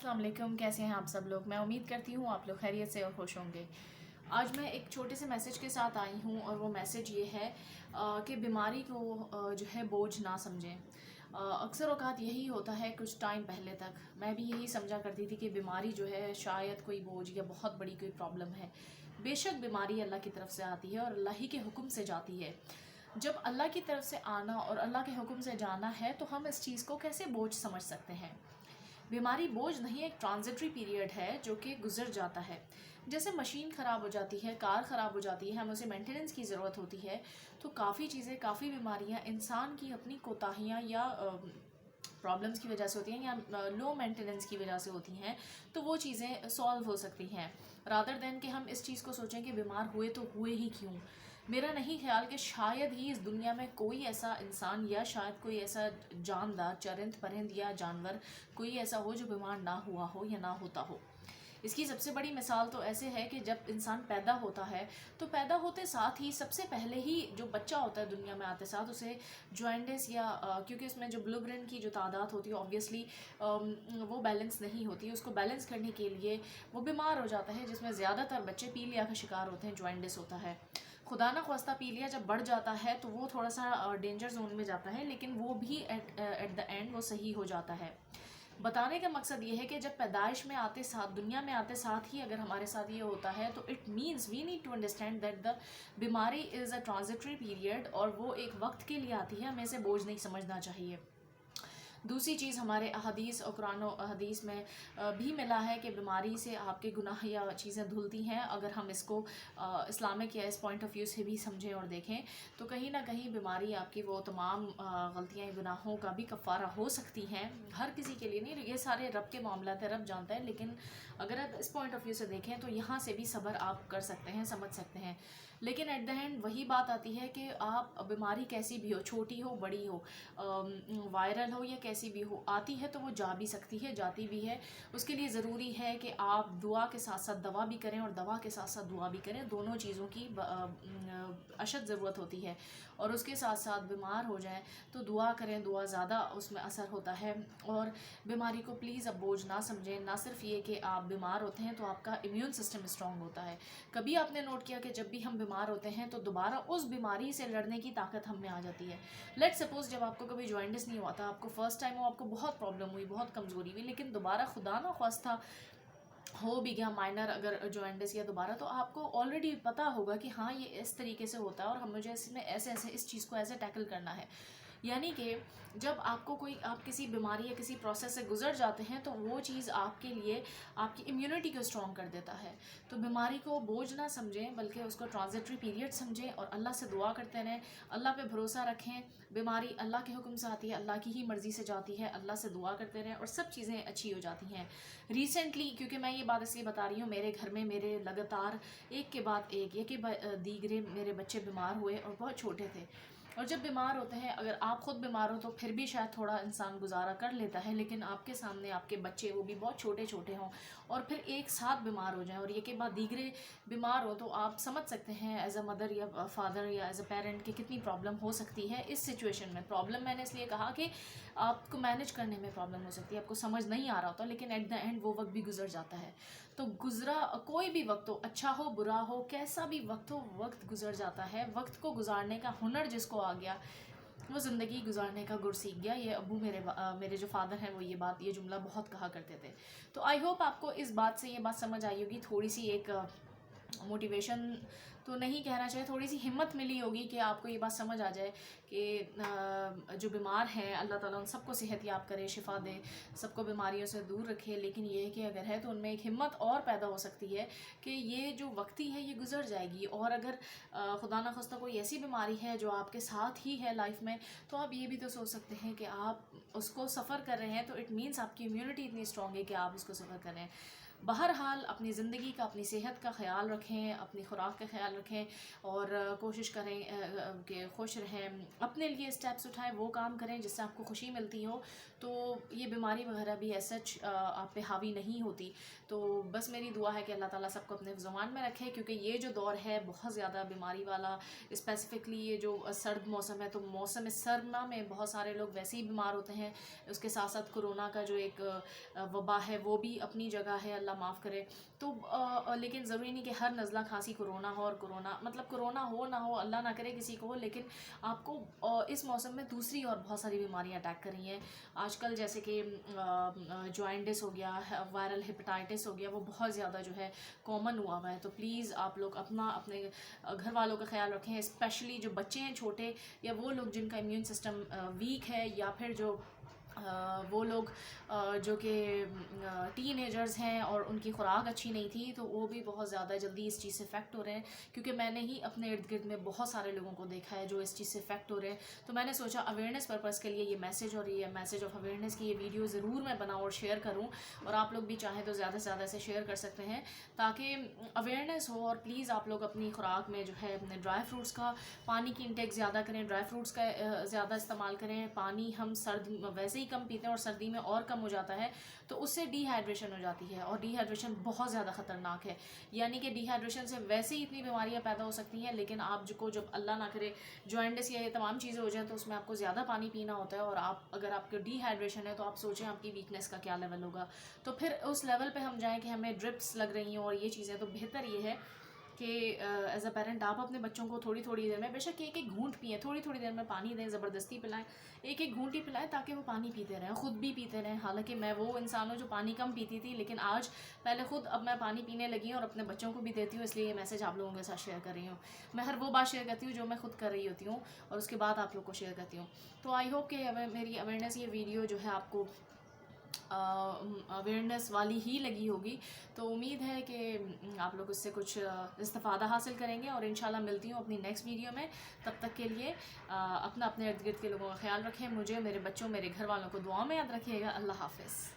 अस्सलाम वालेकुम, कैसे हैं आप सब लोग। मैं उम्मीद करती हूँ आप लोग खैरियत से और खुश होंगे। आज मैं एक छोटे से मैसेज के साथ आई हूँ और वो मैसेज ये है कि बीमारी को जो है बोझ ना समझें। अक्सर औक़ात यही होता है। कुछ टाइम पहले तक मैं भी यही समझा करती थी कि बीमारी जो है शायद कोई बोझ या बहुत बड़ी कोई प्रॉब्लम है। बेशक बीमारी अल्लाह की तरफ से आती है और अल्लाह ही के हुक्म से जाती है। जब अल्लाह की तरफ से आना और अल्लाह के हुक्म से जाना है तो हम इस चीज़ को कैसे बोझ समझ सकते हैं। बीमारी बोझ नहीं, एक ट्रांजिटरी पीरियड है जो कि गुजर जाता है। जैसे मशीन ख़राब हो जाती है, कार ख़राब हो जाती है, हमें उसे मेंटेनेंस की ज़रूरत होती है। तो काफ़ी चीज़ें, काफ़ी बीमारियां इंसान की अपनी कोताहियां या प्रॉब्लम्स की वजह से होती हैं या लो मेंटेनेंस की वजह से होती हैं। तो वो चीज़ें सॉल्व हो सकती हैं रादर देन कि हम इस चीज़ को सोचें कि बीमार हुए तो हुए ही क्यों। मेरा नहीं ख्याल कि शायद ही इस दुनिया में कोई ऐसा इंसान या शायद कोई ऐसा जानदार, चरिंद परिंद या जानवर कोई ऐसा हो जो बीमार ना हुआ हो या ना होता हो। इसकी सबसे बड़ी मिसाल तो ऐसे है कि जब इंसान पैदा होता है तो पैदा होते साथ ही सबसे पहले ही जो बच्चा होता है दुनिया में आते साथ उसे जॉइंडिस या क्योंकि उसमें जो ब्लूब्रेन की जो तादाद होती है ऑब्वियसली वो बैलेंस नहीं होती। उसको बैलेंस करने के लिए वो बीमार हो जाता है, जिसमें ज़्यादातर बच्चे पीलिया का शिकार होते हैं, जॉइंडिस होता है। खुदा ना ख्वास्ता पीलिया जब बढ़ जाता है तो वो थोड़ा सा डेंजर जोन में जाता है, लेकिन वो भी एट द एंड वो सही हो जाता है। बताने का मकसद ये है कि जब पैदाइश में आते साथ, दुनिया में आते साथ ही अगर हमारे साथ ये होता है तो it means we need to understand that the बीमारी इज़ अ ट्रांजिटरी पीरियड और वो एक वक्त के लिए आती है। हमें इसे बोझ नहीं समझना चाहिए। दूसरी चीज़, हमारे अहदीस और कुरान हदीस में भी मिला है कि बीमारी से आपके गुनाह या चीज़ें धुलती हैं। अगर हम इसको इस्लामिक या इस पॉइंट ऑफ व्यू से भी समझें और देखें तो कहीं ना कहीं बीमारी आपकी वो तमाम गलतियाँ, गुनाहों का भी कफ़ारा हो सकती हैं। हर किसी के लिए नहीं, ये सारे रब के मामला है, रब जानता है। लेकिन अगर आप इस पॉइंट ऑफ व्यू से देखें तो यहाँ से भी सब्र आप कर सकते हैं, समझ सकते हैं। लेकिन एट द एंड वही बात आती है कि आप बीमारी कैसी भी हो, छोटी हो बड़ी हो, वायरल हो या कैसी भी हो, आती है तो वो जा भी सकती है, जाती भी है। उसके लिए ज़रूरी है कि आप दुआ के साथ साथ दवा भी करें और दवा के साथ साथ दुआ भी करें। दोनों चीज़ों की अशद ज़रूरत होती है। और उसके साथ साथ बीमार हो जाएं तो दुआ करें, दुआ ज़्यादा उसमें असर होता है। और बीमारी को प्लीज़ अब बोझ ना समझें। ना सिर्फ ये कि आप बीमार होते हैं तो आपका इम्यून सिस्टम स्ट्रॉन्ग होता है। कभी आपने नोट किया कि जब भी हम बीमार होते हैं तो दोबारा उस बीमारी से लड़ने की ताकत हम में आ जाती है। लेट सपोज जब आपको कभी जॉइंडिस नहीं हुआ था, आपको फर्स्ट टाइम वो आपको बहुत प्रॉब्लम हुई, बहुत कमज़ोरी हुई, लेकिन दोबारा खुदा ना ख्वास्ता हो भी गया माइनर अगर जॉइंडिस या दोबारा, तो आपको ऑलरेडी पता होगा कि हाँ ये इस तरीके से होता है और हम मुझे इसमें ऐसे ऐसे इस चीज़ को ऐसे टैकल करना है। यानी कि जब आपको कोई, आप किसी बीमारी या किसी प्रोसेस से गुजर जाते हैं तो वो चीज़ आपके लिए आपकी इम्यूनिटी को स्ट्रॉन्ग कर देता है। तो बीमारी को बोझ ना समझें बल्कि उसको ट्रांजिटरी पीरियड समझें और अल्लाह से दुआ करते रहें, अल्लाह पे भरोसा रखें। बीमारी अल्लाह के हुक्म से आती है, अल्लाह की ही मर्ज़ी से जाती है। अल्लाह से दुआ करते रहें और सब चीज़ें अच्छी हो जाती हैं। रिसेंटली, क्योंकि मैं ये बात इसलिए बता रही हूँ, मेरे घर में मेरे लगातार एक के बाद एक के दीगरे मेरे बच्चे बीमार हुए और बहुत छोटे थे। और जब बीमार होते हैं, अगर आप खुद बीमार हो तो फिर भी शायद थोड़ा इंसान गुजारा कर लेता है, लेकिन आपके सामने आपके बच्चे, वो भी बहुत छोटे छोटे हों और फिर एक साथ बीमार हो जाएं और ये के बाद दीगरे बीमार हो, तो आप समझ सकते हैं एज अ मदर या फादर या एज अ पेरेंट की कितनी प्रॉब्लम हो सकती है इस सिचुएशन में। प्रॉब्लम मैंने इसलिए कहा कि आपको मैनेज करने में प्रॉब्लम हो सकती है, आपको समझ नहीं आ रहा होता, लेकिन एट द एंड वो वक्त भी गुजर जाता है। तो गुजरा कोई भी वक्त हो, अच्छा हो बुरा हो, कैसा भी वक्त हो, वक्त गुजर जाता है। वक्त को गुजारने का हुनर जिसको आ गया वो ज़िंदगी गुजारने का गुर सीख गया। ये अबू मेरे जो फादर हैं वो ये जुमला बहुत कहा करते थे। तो आई होप आपको इस बात से ये बात समझ आई होगी, थोड़ी सी एक मोटिवेशन तो नहीं कहना चाहिए, थोड़ी सी हिम्मत मिली होगी कि आपको ये बात समझ आ जाए कि जो बीमार हैं अल्लाह ताला उन सबको सेहत याब करे, शिफा दे, सबको बीमारियों से दूर रखे। लेकिन ये है कि अगर है तो उनमें एक हिम्मत और पैदा हो सकती है कि ये जो वक्ती है ये गुजर जाएगी। और अगर खुदा ना खास्ता कोई ऐसी बीमारी है जो आपके साथ ही है लाइफ में, तो आप ये भी तो सोच सकते हैं कि आप उसको सफ़र कर रहे हैं, तो इट मीन्स आपकी इम्यूनिटी इतनी स्ट्रॉन्ग है कि आप उसको सफ़र कर रहे हैं। बहरहाल अपनी ज़िंदगी का, अपनी सेहत का ख्याल रखें, अपनी खुराक का ख्याल रखें और कोशिश करें कि खुश रहें, अपने लिए स्टेप्स उठाएं, वो काम करें जिससे आपको खुशी मिलती हो, तो ये बीमारी वगैरह भी एज सच आप पे हावी नहीं होती। तो बस मेरी दुआ है कि अल्लाह ताला सबको अपने ज़ुबान में रखे, क्योंकि ये जो दौर है बहुत ज़्यादा बीमारी वाला, स्पेसिफ़िकली ये जो सर्द मौसम है, तो मौसम सर्मा में बहुत सारे लोग वैसे ही बीमार होते हैं। उसके साथ साथ कोरोना का जो एक वबा है वो भी अपनी जगह है, अल्लाह माफ़ करे। तो लेकिन ज़रूरी नहीं कि हर नज़ला खांसी कोरोना हो, और कोरोना मतलब कोरोना हो ना हो, अल्लाह ना करे किसी को हो, लेकिन आपको इस मौसम में दूसरी और बहुत सारी बीमारियां अटैक कर रही हैं आजकल, जैसे कि जॉइंटिस हो गया, वायरल हेपेटाइटिस हो गया, वो बहुत ज़्यादा जो है कॉमन हुआ हुआ है। तो प्लीज़ आप लोग अपने घर वालों का ख्याल रखें, स्पेशली जो बच्चे हैं छोटे, या वो लोग जिनका इम्यून सिस्टम वीक है, या फिर जो वो लोग जो कि टीनेजर्स हैं और उनकी खुराक अच्छी नहीं थी, तो वो भी बहुत ज़्यादा जल्दी इस चीज़ से इफ़ेक्ट हो रहे हैं। क्योंकि मैंने ही अपने इर्द गिर्द में बहुत सारे लोगों को देखा है जो इस चीज़ से इफ़ेक्ट हो रहे हैं। तो मैंने सोचा अवेयरनेस पर्पज़ के लिए ये मैसेज, और ये मैसेज ऑफ अवेयरनेस की ये वीडियो ज़रूर मैं बनाऊँ और शेयर करूँ, और आप लोग भी चाहें तो ज़्यादा से ज़्यादा इसे शेयर कर सकते हैं ताकि अवेयरनेस हो। और प्लीज़ आप लोग अपनी खुराक में जो है अपने ड्राई फ्रूट्स का, पानी की इंटेक ज़्यादा करें, ड्राई फ्रूट्स का ज़्यादा इस्तेमाल करें। पानी हम सर्द वैसे ही कम पीते हैं और सर्दी में और कम हो जाता है, तो उससे डिहाइड्रेशन हो जाती है, और डिहाइड्रेशन बहुत ज़्यादा ख़तरनाक है। यानी कि डिहाइड्रेशन से वैसे ही इतनी बीमारियां पैदा हो सकती हैं, लेकिन आप को जब अल्लाह ना करे जॉइंटिस या ये तमाम चीज़ें हो जाए, तो उसमें आपको ज़्यादा पानी पीना होता है, और आप अगर आपको डिहाइड्रेशन है तो आप सोचें आपकी वीकनेस का क्या लेवल होगा। तो फिर उस लेवल पे हम जाएँ कि हमें ड्रिप्स लग रही हैं और ये चीज़ें, तो बेहतर ये है कि एज अ पेरेंट आप अपने बच्चों को थोड़ी थोड़ी देर में, बेशक एक एक घूंट पिए, थोड़ी थोड़ी देर में पानी दें, ज़बरदस्ती पिलाएं, एक एक घूंट ही पिलाएं, ताकि वो पानी पीते रहें, ख़ुद भी पीते रहें। हालांकि मैं वो इंसान हूँ जो पानी कम पीती थी, लेकिन आज पहले ख़ुद, अब मैं पानी पीने लगी हूँ और अपने बच्चों को भी देती हूँ, इसलिए ये मैसेज आप लोगों के साथ शेयर कर रही हूँ। मैं हर वो बात शेयर करती हूँ जो मैं खुद कर रही होती हूँ, और उसके बाद आप लोग को शेयर करती हूँ। तो आई होप कि मेरी अवेयरनेस ये वीडियो जो है आपको अवेयरनेस वाली ही लगी होगी। तो उम्मीद है कि आप लोग उससे कुछ इस्तिफ़ादा हासिल करेंगे, और इंशाल्लाह मिलती हूँ अपनी नेक्स्ट वीडियो में। तब तक के लिए अपने इर्द गिर्द के लोगों का ख्याल रखें, मुझे, मेरे बच्चों, मेरे घर वालों को दुआ में याद रखिएगा। अल्लाह हाफ़िज़।